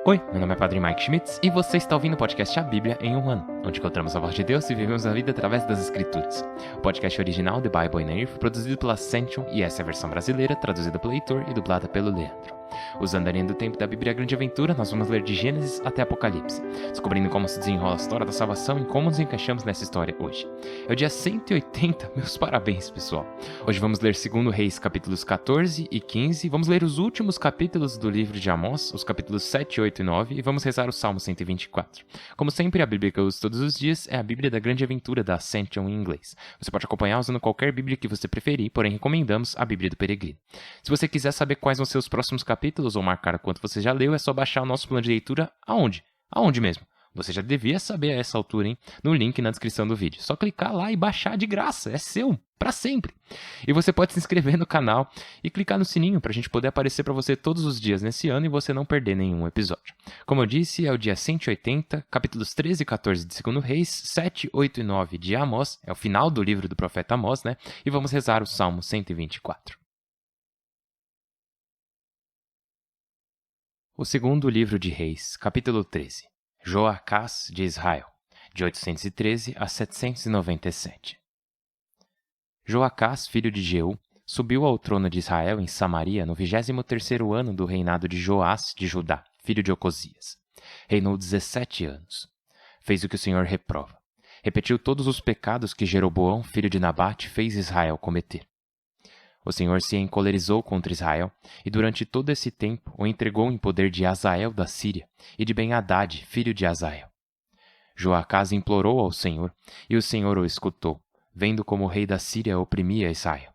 Oi, meu nome é Padre Mike Schmitz e você está ouvindo o podcast A Bíblia em um Ano, onde encontramos a voz de Deus e vivemos a vida através das Escrituras. O podcast original The Bible in a Year foi produzido pela Ascension e essa é a versão brasileira, traduzida pelo Heitor e dublada pelo Leandro. Usando a linha do tempo da Bíblia Grande Aventura, nós vamos ler de Gênesis até Apocalipse, descobrindo como se desenrola a história da salvação e como nos encaixamos nessa história hoje. É o dia 180, meus parabéns, pessoal! Hoje vamos ler 2 Reis, capítulos 14 e 15, vamos ler os últimos capítulos do livro de Amós, os capítulos 7, 8 e 9, e vamos rezar o Salmo 124. Como sempre, a Bíblia que eu uso todos os dias é a Bíblia da Grande Aventura da Ascension em inglês. Você pode acompanhar usando qualquer Bíblia que você preferir, porém recomendamos a Bíblia do Peregrino. Se você quiser saber quais vão ser os próximos capítulos ou marcar quanto você já leu, é só baixar o nosso plano de leitura aonde? Aonde mesmo? Você já devia saber a essa altura, hein? No link na descrição do vídeo. Só clicar lá e baixar de graça. É seu, pra sempre. E você pode se inscrever no canal e clicar no sininho pra gente poder aparecer pra você todos os dias nesse ano e você não perder nenhum episódio. Como eu disse, é o dia 180, capítulos 13 e 14 de 2 Reis, 7, 8 e 9 de Amós. É o final do livro do profeta Amós, né? E vamos rezar o Salmo 124. O segundo livro de Reis, capítulo 13. Joacás de Israel, de 813 a 797. Joacás, filho de Jeú, subiu ao trono de Israel em Samaria no 23º ano do reinado de Joás de Judá, filho de Ocosias. Reinou 17 anos. Fez o que o Senhor reprova. Repetiu todos os pecados que Jeroboão, filho de Nabate, fez Israel cometer. O Senhor se encolerizou contra Israel, e durante todo esse tempo o entregou em poder de Hazael da Síria e de Ben-Hadad, filho de Hazael. Joacás implorou ao Senhor, e o Senhor o escutou, vendo como o rei da Síria oprimia Israel.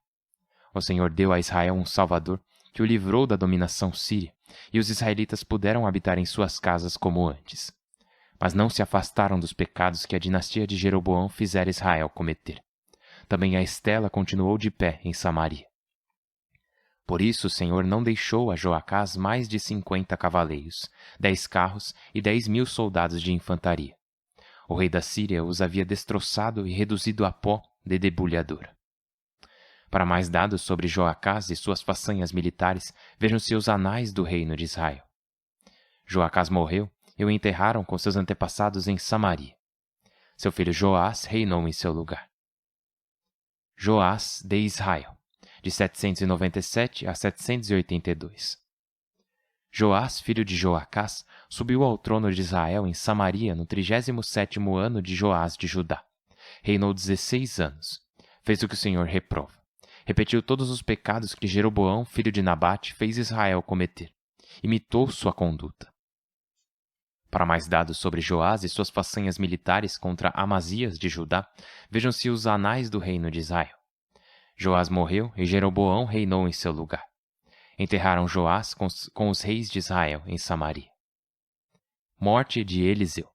O Senhor deu a Israel um salvador, que o livrou da dominação síria, e os israelitas puderam habitar em suas casas como antes. Mas não se afastaram dos pecados que a dinastia de Jeroboão fizera Israel cometer. Também a Estela continuou de pé em Samaria. Por isso o Senhor não deixou a Joacás mais de 50 cavaleiros, 10 carros e 10.000 soldados de infantaria. O rei da Síria os havia destroçado e reduzido a pó de debulhadora. Para mais dados sobre Joacás e suas façanhas militares, vejam-se os anais do reino de Israel. Joacás morreu e o enterraram com seus antepassados em Samaria. Seu filho Joás reinou em seu lugar. Joás de Israel, de 797 a 782. Joás, filho de Joacás, subiu ao trono de Israel em Samaria no 37º ano de Joás de Judá. Reinou 16 anos. Fez o que o Senhor reprova. Repetiu todos os pecados que Jeroboão, filho de Nabate, fez Israel cometer. Imitou sua conduta. Para mais dados sobre Joás e suas façanhas militares contra Amazias de Judá, vejam-se os anais do reino de Israel. Joás morreu e Jeroboão reinou em seu lugar. Enterraram Joás com os reis de Israel em Samaria. Morte de Eliseu.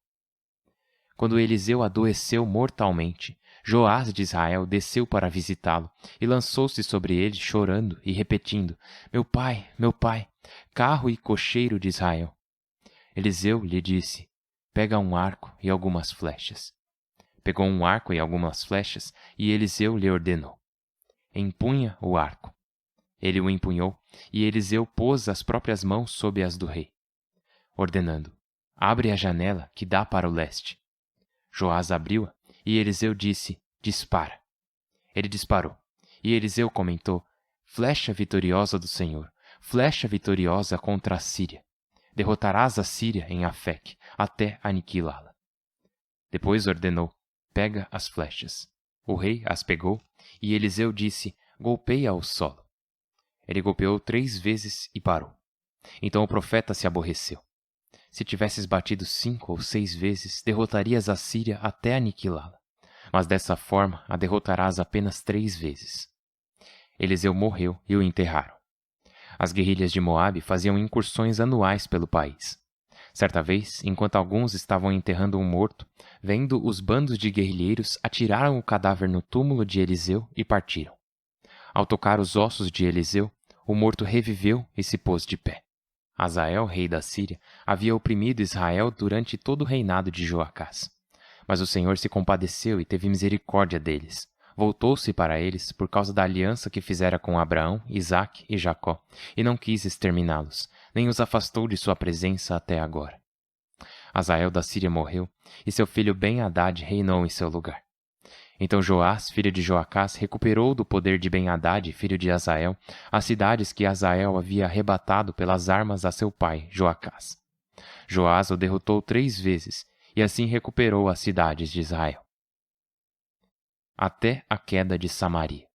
Quando Eliseu adoeceu mortalmente, Joás de Israel desceu para visitá-lo e lançou-se sobre ele chorando e repetindo: meu pai, carro e cocheiro de Israel. Eliseu lhe disse: pega um arco e algumas flechas. Pegou um arco e algumas flechas e Eliseu lhe ordenou: empunha o arco. Ele o empunhou, e Eliseu pôs as próprias mãos sob as do rei, ordenando: abre a janela que dá para o leste. Joás abriu-a, e Eliseu disse: dispara. Ele disparou, e Eliseu comentou: flecha vitoriosa do Senhor, flecha vitoriosa contra a Síria. Derrotarás a Síria em Afec, até aniquilá-la. Depois ordenou: pega as flechas. O rei as pegou, e Eliseu disse: golpeia o solo. Ele golpeou 3 vezes e parou. Então o profeta se aborreceu. Se tivesses batido 5 ou 6 vezes, derrotarias a Síria até aniquilá-la. Mas dessa forma a derrotarás apenas 3 vezes. Eliseu morreu e o enterraram. As guerrilhas de Moabe faziam incursões anuais pelo país. Certa vez, enquanto alguns estavam enterrando um morto, vendo os bandos de guerrilheiros, atiraram o cadáver no túmulo de Eliseu e partiram. Ao tocar os ossos de Eliseu, o morto reviveu e se pôs de pé. Hazael, rei da Síria, havia oprimido Israel durante todo o reinado de Joacás. Mas o Senhor se compadeceu e teve misericórdia deles. Voltou-se para eles por causa da aliança que fizera com Abraão, Isaque e Jacó, e não quis exterminá-los, nem os afastou de sua presença até agora. Hazael da Síria morreu, e seu filho Ben-Hadad reinou em seu lugar. Então Joás, filho de Joacás, recuperou do poder de Ben-Hadad, filho de Hazael, as cidades que Hazael havia arrebatado pelas armas a seu pai, Joacás. Joás o derrotou 3 vezes, e assim recuperou as cidades de Israel. Até a queda de Samaria.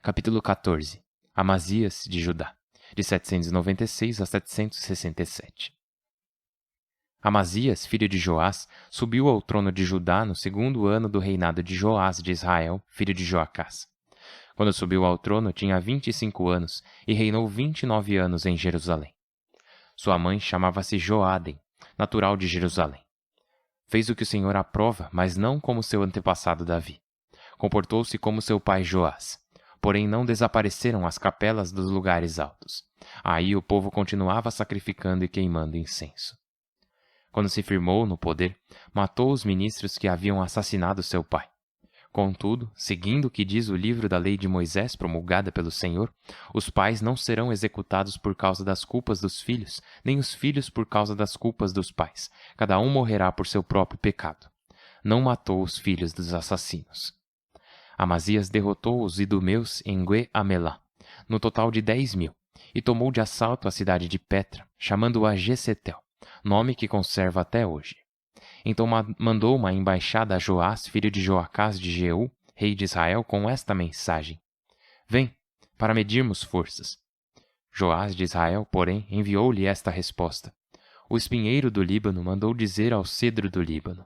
Capítulo 14. Amazias de Judá, de 796 a 767. Amazias, filho de Joás, subiu ao trono de Judá no 2º ano do reinado de Joás de Israel, filho de Joacás. Quando subiu ao trono, tinha 25 anos e reinou 29 anos em Jerusalém. Sua mãe chamava-se Joadem, natural de Jerusalém. Fez o que o Senhor aprova, mas não como seu antepassado Davi. Comportou-se como seu pai Joás. Porém, não desapareceram as capelas dos lugares altos. Aí o povo continuava sacrificando e queimando incenso. Quando se firmou no poder, matou os ministros que haviam assassinado seu pai. Contudo, seguindo o que diz o livro da lei de Moisés promulgada pelo Senhor, os pais não serão executados por causa das culpas dos filhos, nem os filhos por causa das culpas dos pais. Cada um morrerá por seu próprio pecado. Não matou os filhos dos assassinos. Amazias derrotou os idumeus em Gue-Amelá, no total de 10.000, e tomou de assalto a cidade de Petra, chamando-a Gesetel, nome que conserva até hoje. Então mandou uma embaixada a Joás, filho de Joacás de Jeú, rei de Israel, com esta mensagem: Vem, para medirmos forças. Joás de Israel, porém, enviou-lhe esta resposta: O espinheiro do Líbano mandou dizer ao cedro do Líbano: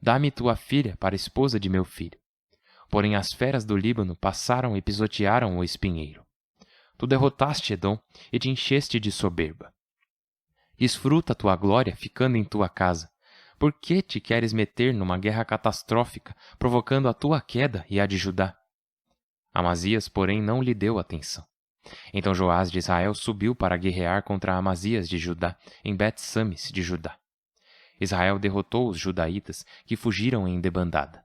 Dá-me tua filha para esposa de meu filho. Porém as feras do Líbano passaram e pisotearam o espinheiro. Tu derrotaste Edom e te encheste de soberba. Desfruta tua glória ficando em tua casa. Por que te queres meter numa guerra catastrófica, provocando a tua queda e a de Judá? Amazias, porém, não lhe deu atenção. Então Joás de Israel subiu para guerrear contra Amazias de Judá, em Bet-Sames de Judá. Israel derrotou os judaítas, que fugiram em debandada.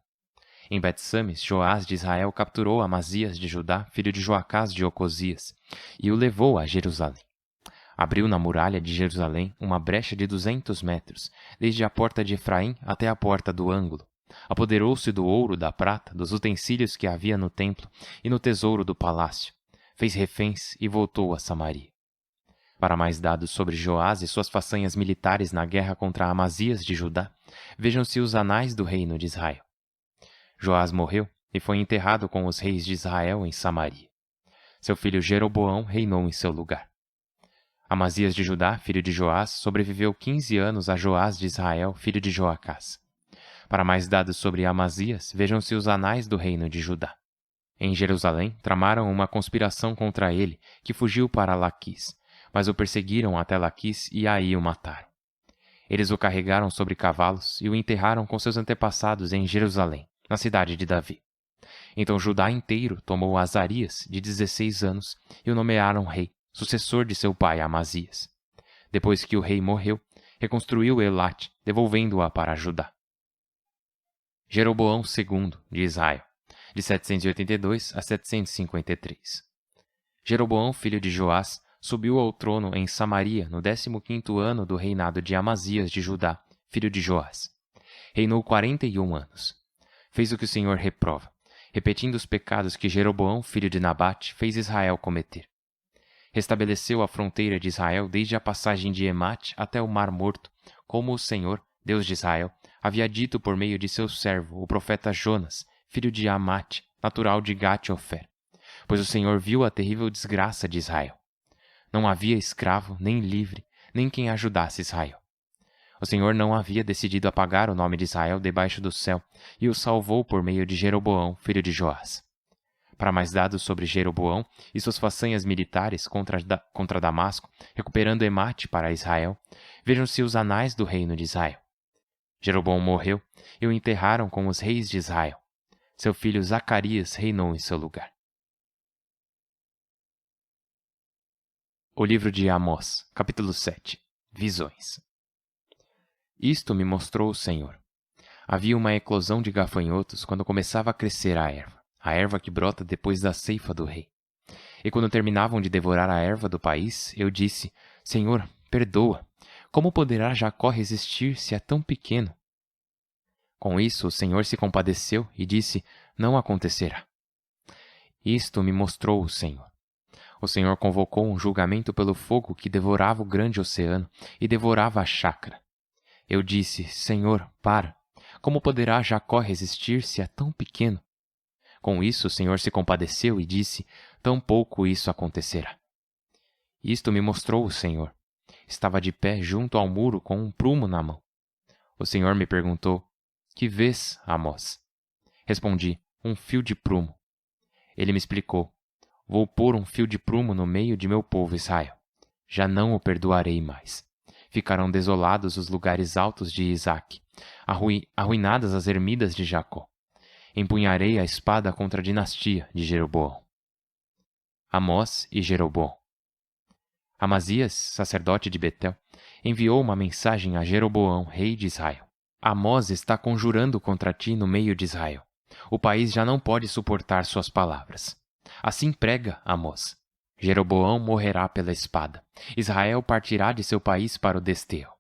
Em Bet-Sames, Joás de Israel capturou Amazias de Judá, filho de Joacás de Ocosias, e o levou a Jerusalém. Abriu na muralha de Jerusalém uma brecha de 200 metros, desde a porta de Efraim até a porta do ângulo. Apoderou-se do ouro, da prata, dos utensílios que havia no templo e no tesouro do palácio. Fez reféns e voltou a Samaria. Para mais dados sobre Joás e suas façanhas militares na guerra contra Amazias de Judá, vejam-se os anais do reino de Israel. Joás morreu e foi enterrado com os reis de Israel em Samaria. Seu filho Jeroboão reinou em seu lugar. Amazias de Judá, filho de Joás, sobreviveu 15 anos a Joás de Israel, filho de Joacás. Para mais dados sobre Amazias, vejam-se os anais do reino de Judá. Em Jerusalém, tramaram uma conspiração contra ele, que fugiu para Laquis, mas o perseguiram até Laquis e aí o mataram. Eles o carregaram sobre cavalos e o enterraram com seus antepassados em Jerusalém, na cidade de Davi. Então Judá inteiro tomou Azarias, de 16 anos, e o nomearam rei, sucessor de seu pai Amazias. Depois que o rei morreu, reconstruiu Elate, devolvendo-a para Judá. Jeroboão II, de Israel, de 782 a 753. Jeroboão, filho de Joás, subiu ao trono em Samaria no 15º ano do reinado de Amazias de Judá, filho de Joás. Reinou 41 anos. Fez o que o Senhor reprova, repetindo os pecados que Jeroboão, filho de Nabate, fez Israel cometer. Restabeleceu a fronteira de Israel desde a passagem de Emate até o Mar Morto, como o Senhor, Deus de Israel, havia dito por meio de seu servo, o profeta Jonas, filho de Amate, natural de Gat-Ofer, pois o Senhor viu a terrível desgraça de Israel. Não havia escravo, nem livre, nem quem ajudasse Israel. O Senhor não havia decidido apagar o nome de Israel debaixo do céu e o salvou por meio de Jeroboão, filho de Joás. Para mais dados sobre Jeroboão e suas façanhas militares contra Damasco, recuperando Emate para Israel, vejam-se os anais do reino de Israel. Jeroboão morreu e o enterraram com os reis de Israel. Seu filho Zacarias reinou em seu lugar. O livro de Amós, capítulo 7. Visões. Isto me mostrou o Senhor. Havia uma eclosão de gafanhotos quando começava a crescer a erva que brota depois da ceifa do rei. E quando terminavam de devorar a erva do país, eu disse: Senhor, perdoa. Como poderá Jacó resistir se é tão pequeno? Com isso, o Senhor se compadeceu e disse: Não acontecerá. Isto me mostrou o Senhor. O Senhor convocou um julgamento pelo fogo que devorava o grande oceano e devorava a chácara. Eu disse: Senhor, para. Como poderá Jacó resistir se é tão pequeno? Com isso, o Senhor se compadeceu e disse: Tampouco isso acontecerá. Isto me mostrou o Senhor. Estava de pé junto ao muro com um prumo na mão. O Senhor me perguntou: Que vês, Amós? Respondi: Um fio de prumo. Ele me explicou: Vou pôr um fio de prumo no meio de meu povo Israel. Já não o perdoarei mais. Ficarão desolados os lugares altos de Isaque, arruinadas as ermidas de Jacó. Empunharei a espada contra a dinastia de Jeroboão. Amós e Jeroboão. Amazias, sacerdote de Betel, enviou uma mensagem a Jeroboão, rei de Israel. Amós está conjurando contra ti no meio de Israel. O país já não pode suportar suas palavras. Assim prega Amós: Jeroboão morrerá pela espada. Israel partirá de seu país para o desterro.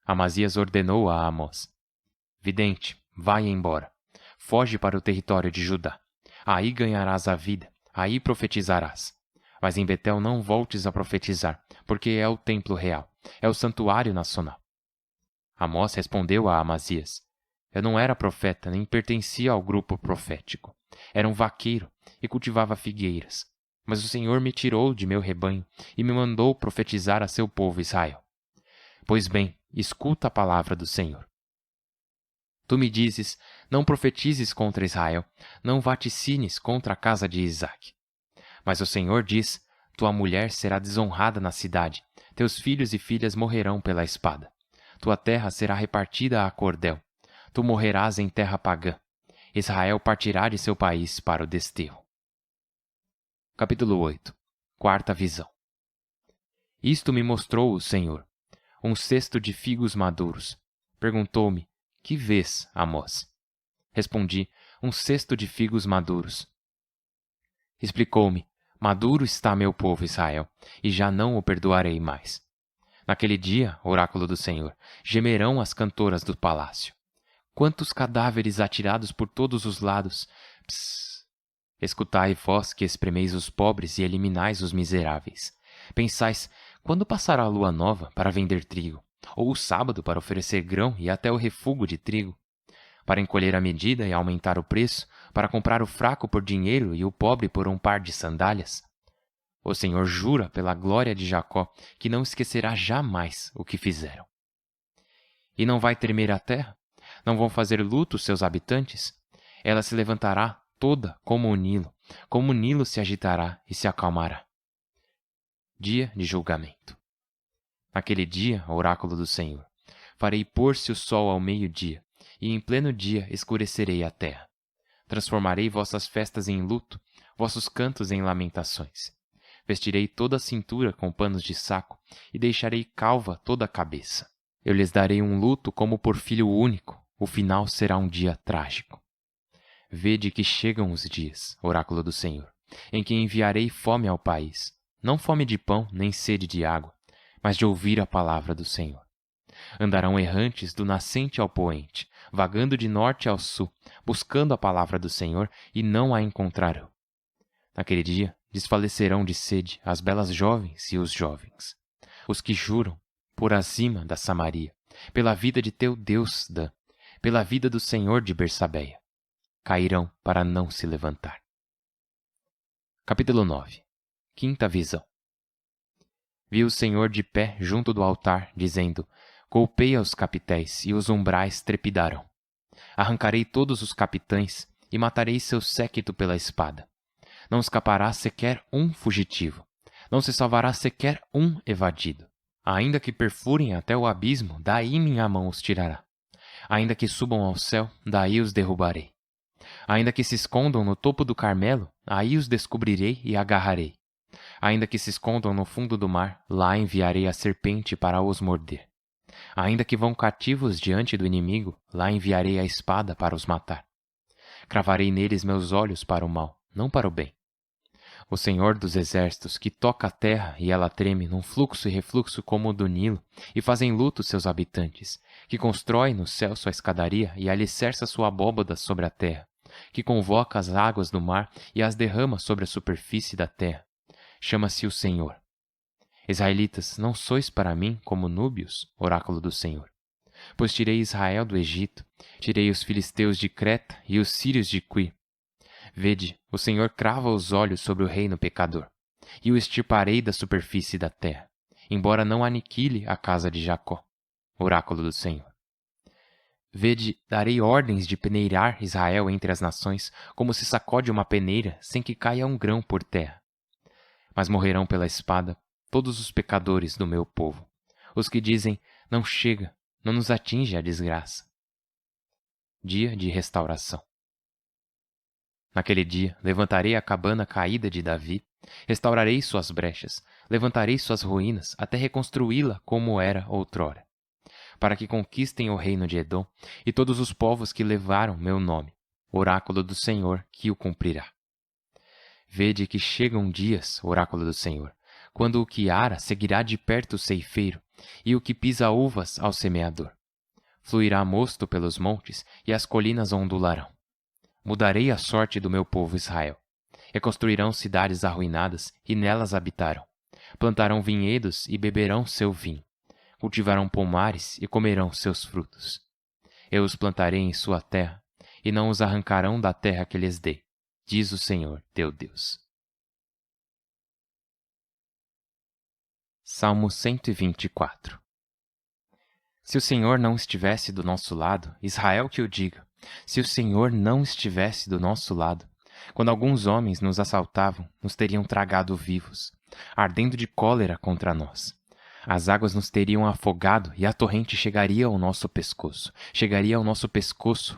Amazias ordenou a Amós: Vidente, vai embora. Foge para o território de Judá. Aí ganharás a vida, aí profetizarás. Mas em Betel não voltes a profetizar, porque é o templo real, é o santuário nacional. Amós respondeu a Amazias: Eu não era profeta, nem pertencia ao grupo profético. Era um vaqueiro e cultivava figueiras. Mas o Senhor me tirou de meu rebanho e me mandou profetizar a seu povo Israel. Pois bem, escuta a palavra do Senhor. Tu me dizes: Não profetizes contra Israel, não vaticines contra a casa de Isaque. Mas o Senhor diz: Tua mulher será desonrada na cidade, teus filhos e filhas morrerão pela espada. Tua terra será repartida a cordel. Tu morrerás em terra pagã. Israel partirá de seu país para o desterro. Capítulo 8. Quarta visão. Isto me mostrou o Senhor: um cesto de figos maduros. Perguntou-me: Que vês, Amós? Respondi: Um cesto de figos maduros. Explicou-me: Maduro está meu povo Israel, e já não o perdoarei mais. Naquele dia, oráculo do Senhor, gemerão as cantoras do palácio. Quantos cadáveres atirados por todos os lados! Psss! Escutai vós que espremeis os pobres e eliminais os miseráveis. Pensais: quando passará a lua nova para vender trigo? Ou o sábado para oferecer grão e até o refúgio de trigo? Para encolher a medida e aumentar o preço, para comprar o fraco por dinheiro e o pobre por um par de sandálias? O Senhor jura pela glória de Jacó que não esquecerá jamais o que fizeram. E não vai tremer a terra? Não vão fazer luto seus habitantes? Ela se levantará toda como o Nilo se agitará e se acalmará. Dia de julgamento. Naquele dia, oráculo do Senhor, farei pôr-se o sol ao meio-dia, e em pleno dia escurecerei a terra. Transformarei vossas festas em luto, vossos cantos em lamentações. Vestirei toda a cintura com panos de saco, e deixarei calva toda a cabeça. Eu lhes darei um luto como por filho único, o final será um dia trágico. Vede que chegam os dias, oráculo do Senhor, em que enviarei fome ao país, não fome de pão nem sede de água, mas de ouvir a palavra do Senhor. Andarão errantes do nascente ao poente, vagando de norte ao sul, buscando a palavra do Senhor e não a encontrarão. Naquele dia desfalecerão de sede as belas jovens e os jovens, os que juram por acima da Samaria, pela vida de teu Deus Dan, pela vida do Senhor de Bersabeia. Cairão para não se levantar. Capítulo 9. Quinta visão. Vi o Senhor de pé junto do altar, dizendo: Golpeia os capitéis, e os umbrais trepidarão. Arrancarei todos os capitães, e matarei seu séquito pela espada. Não escapará sequer um fugitivo, não se salvará sequer um evadido. Ainda que perfurem até o abismo, daí minha mão os tirará. Ainda que subam ao céu, daí os derrubarei. Ainda que se escondam no topo do Carmelo, aí os descobrirei e agarrarei. Ainda que se escondam no fundo do mar, lá enviarei a serpente para os morder. Ainda que vão cativos diante do inimigo, lá enviarei a espada para os matar. Cravarei neles meus olhos para o mal, não para o bem. O Senhor dos exércitos, que toca a terra e ela treme num fluxo e refluxo como o do Nilo, e fazem luto seus habitantes, que constrói no céu sua escadaria e alicerça sua abóbada sobre a terra, que convoca as águas do mar e as derrama sobre a superfície da terra. Chama-se o Senhor. Israelitas, não sois para mim como núbios, oráculo do Senhor. Pois tirei Israel do Egito, tirei os filisteus de Creta e os sírios de Qui. Vede, o Senhor crava os olhos sobre o reino pecador, e o extirparei da superfície da terra, embora não aniquile a casa de Jacó. Oráculo do Senhor. Vede, darei ordens de peneirar Israel entre as nações, como se sacode uma peneira sem que caia um grão por terra. Mas morrerão pela espada todos os pecadores do meu povo, os que dizem, não chega, não nos atinge a desgraça. Dia de restauração. Naquele dia, levantarei a cabana caída de Davi, restaurarei suas brechas, levantarei suas ruínas, até reconstruí-la como era outrora, para que conquistem o reino de Edom e todos os povos que levaram meu nome, oráculo do Senhor que o cumprirá. Vede que chegam dias, oráculo do Senhor, quando o que ara seguirá de perto o ceifeiro, e o que pisa uvas ao semeador. Fluirá mosto pelos montes, e as colinas ondularão. Mudarei a sorte do meu povo Israel. Reconstruirão cidades arruinadas, e nelas habitarão. Plantarão vinhedos e beberão seu vinho. Cultivarão pomares e comerão seus frutos. Eu os plantarei em sua terra, e não os arrancarão da terra que lhes dei, diz o Senhor teu Deus. Salmo 124. Se o Senhor não estivesse do nosso lado, Israel que o diga, se o Senhor não estivesse do nosso lado, quando alguns homens nos assaltavam, nos teriam tragado vivos, ardendo de cólera contra nós. As águas nos teriam afogado e a torrente chegaria ao nosso pescoço,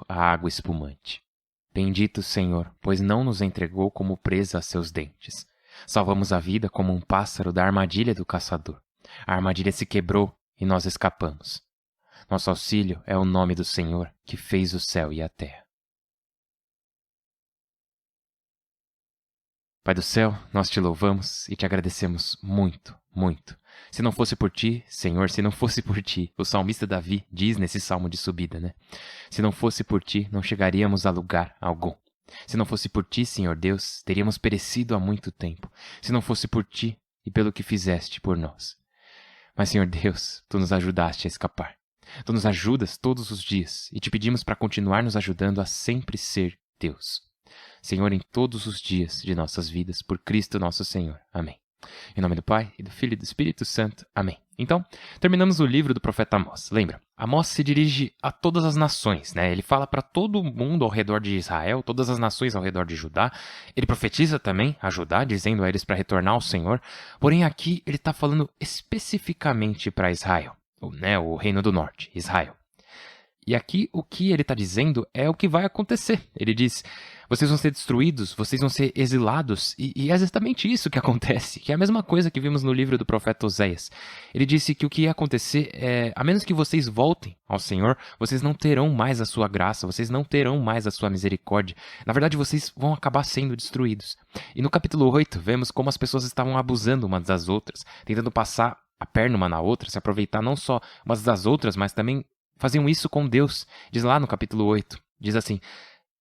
a água espumante. Bendito o Senhor, pois não nos entregou como presa a seus dentes. Salvamos a vida como um pássaro da armadilha do caçador. A armadilha se quebrou e nós escapamos. Nosso auxílio é o nome do Senhor, que fez o céu e a terra. Pai do céu, nós te louvamos e te agradecemos muito, muito. Se não fosse por ti, Senhor, se não fosse por ti, o salmista Davi diz nesse salmo de subida, né? Se não fosse por ti, não chegaríamos a lugar algum. Se não fosse por ti, Senhor Deus, teríamos perecido há muito tempo. Se não fosse por ti e pelo que fizeste por nós. Mas, Senhor Deus, tu nos ajudaste a escapar. Tu nos ajudas todos os dias e te pedimos para continuar nos ajudando a sempre ser Deus. Senhor, em todos os dias de nossas vidas, por Cristo nosso Senhor. Amém. Em nome do Pai, e do Filho e do Espírito Santo. Amém. Então, terminamos o livro do profeta Amós. Lembra? Amós se dirige a todas as nações, né? Ele fala para todo mundo ao redor de Israel, todas as nações ao redor de Judá. Ele profetiza também a Judá, dizendo a eles para retornar ao Senhor. Porém, aqui ele está falando especificamente para Israel, né? O reino do norte, Israel. E aqui o que ele está dizendo é o que vai acontecer. Ele diz, vocês vão ser destruídos, vocês vão ser exilados. E é exatamente isso que acontece, que é a mesma coisa que vimos no livro do profeta Oséias. Ele disse que o que ia acontecer é, a menos que vocês voltem ao Senhor, vocês não terão mais a sua graça, vocês não terão mais a sua misericórdia. Na verdade, vocês vão acabar sendo destruídos. E no capítulo 8, vemos como as pessoas estavam abusando umas das outras, tentando passar a perna uma na outra, se aproveitar não só umas das outras, mas também faziam isso com Deus. Diz lá no capítulo 8, diz assim,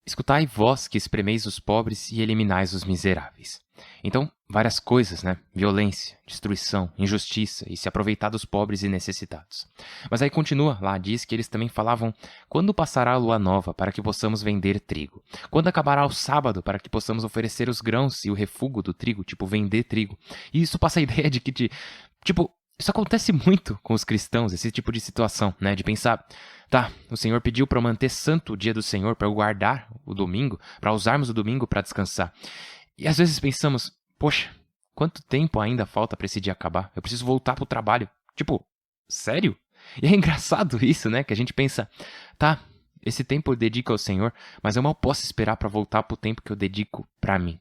escutai vós que espremeis os pobres e eliminais os miseráveis. Então, várias coisas, né? Violência, destruição, injustiça e se aproveitar dos pobres e necessitados. Mas aí continua, lá diz que eles também falavam, quando passará a lua nova para que possamos vender trigo? Quando acabará o sábado para que possamos oferecer os grãos e o refúgio do trigo, tipo vender trigo? E isso passa a ideia de que, isso acontece muito com os cristãos, esse tipo de situação, né? De pensar, tá, o Senhor pediu para eu manter santo o dia do Senhor, para eu guardar o domingo, para usarmos o domingo para descansar. E às vezes pensamos, poxa, quanto tempo ainda falta para esse dia acabar? Eu preciso voltar pro trabalho. Sério? E é engraçado isso, né? Que a gente pensa, tá, esse tempo eu dedico ao Senhor, mas eu mal posso esperar para voltar pro tempo que eu dedico para mim.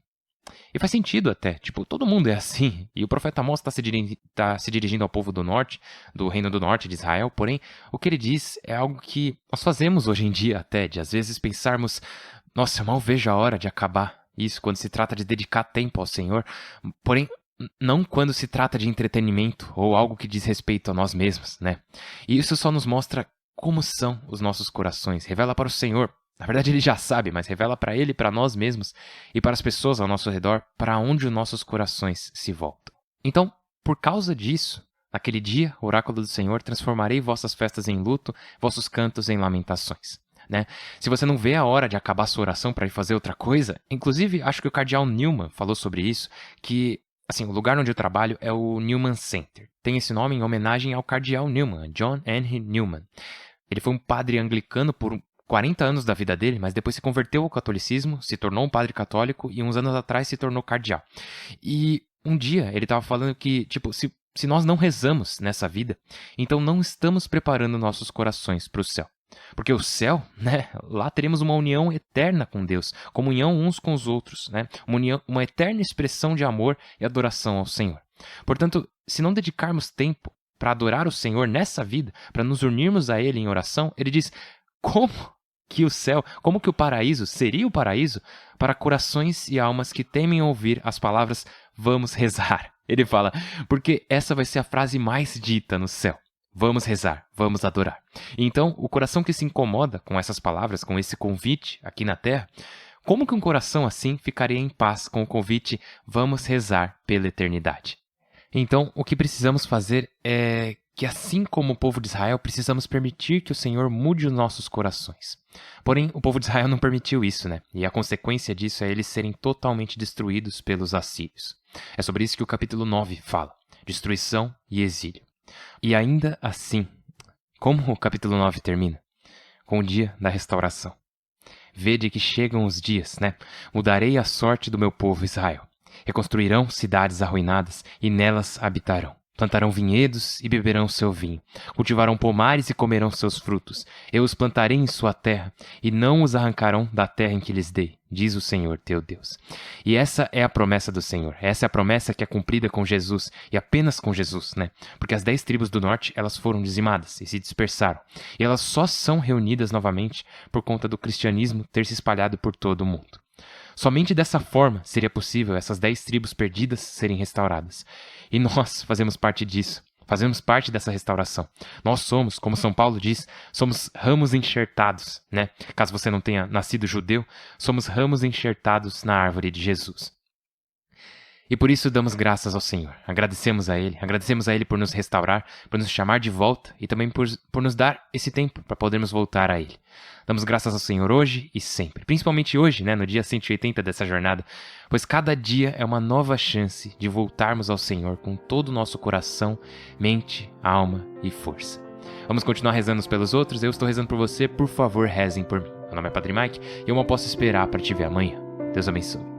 E faz sentido até, todo mundo é assim. E o profeta Amós está se dirigindo ao povo do norte, do reino do norte de Israel, porém, o que ele diz é algo que nós fazemos hoje em dia até, de às vezes pensarmos, nossa, eu mal vejo a hora de acabar isso quando se trata de dedicar tempo ao Senhor, porém, não quando se trata de entretenimento ou algo que diz respeito a nós mesmos, né? E isso só nos mostra como são os nossos corações, revela para o Senhor. Na verdade, ele já sabe, mas revela para ele, para nós mesmos e para as pessoas ao nosso redor, para onde os nossos corações se voltam. Então, por causa disso, naquele dia, o oráculo do Senhor, transformarei vossas festas em luto, vossos cantos em lamentações. Né? Se você não vê a hora de acabar sua oração para ir fazer outra coisa, inclusive acho que o cardeal Newman falou sobre isso, que assim, o lugar onde eu trabalho é o Newman Center. Tem esse nome em homenagem ao cardeal Newman, John Henry Newman. Ele foi um padre anglicano por 40 anos da vida dele, mas depois se converteu ao catolicismo, se tornou um padre católico e uns anos atrás se tornou cardeal. E um dia ele estava falando que, tipo, se nós não rezamos nessa vida, então não estamos preparando nossos corações para o céu. Porque o céu, né, lá teremos uma união eterna com Deus, comunhão uns com os outros, né, uma eterna expressão de amor e adoração ao Senhor. Portanto, se não dedicarmos tempo para adorar o Senhor nessa vida, para nos unirmos a Ele em oração, ele diz, como que o céu, como que o paraíso seria o paraíso para corações e almas que temem ouvir as palavras vamos rezar. Ele fala, porque essa vai ser a frase mais dita no céu. Vamos rezar, vamos adorar. Então, o coração que se incomoda com essas palavras, com esse convite aqui na Terra, como que um coração assim ficaria em paz com o convite vamos rezar pela eternidade? Então, o que precisamos fazer é que, assim como o povo de Israel, precisamos permitir que o Senhor mude os nossos corações. Porém, o povo de Israel não permitiu isso, né? E a consequência disso é eles serem totalmente destruídos pelos assírios. É sobre isso que o capítulo 9 fala, destruição e exílio. E ainda assim, como o capítulo 9 termina? Com o dia da restauração. Vede que chegam os dias, né? Mudarei a sorte do meu povo Israel. Reconstruirão cidades arruinadas e nelas habitarão. Plantarão vinhedos e beberão seu vinho. Cultivarão pomares e comerão seus frutos. Eu os plantarei em sua terra e não os arrancarão da terra em que lhes dei, diz o Senhor teu Deus. E essa é a promessa do Senhor. Essa é a promessa que é cumprida com Jesus e apenas com Jesus, né? Porque as 10 tribos do norte, elas foram dizimadas e se dispersaram. E elas só são reunidas novamente por conta do cristianismo ter se espalhado por todo o mundo. Somente dessa forma seria possível essas 10 tribos perdidas serem restauradas. E nós fazemos parte disso. Fazemos parte dessa restauração. Nós somos, como São Paulo diz, somos ramos enxertados, né? Caso você não tenha nascido judeu, somos ramos enxertados na árvore de Jesus. E por isso damos graças ao Senhor. Agradecemos a Ele por nos restaurar, por nos chamar de volta e também por nos dar esse tempo para podermos voltar a Ele. Damos graças ao Senhor hoje e sempre, principalmente hoje, né, no dia 180 dessa jornada, pois cada dia é uma nova chance de voltarmos ao Senhor com todo o nosso coração, mente, alma e força. Vamos continuar rezando uns pelos outros, eu estou rezando por você, por favor rezem por mim. Meu nome é Padre Mike e eu mal posso esperar para te ver amanhã. Deus abençoe.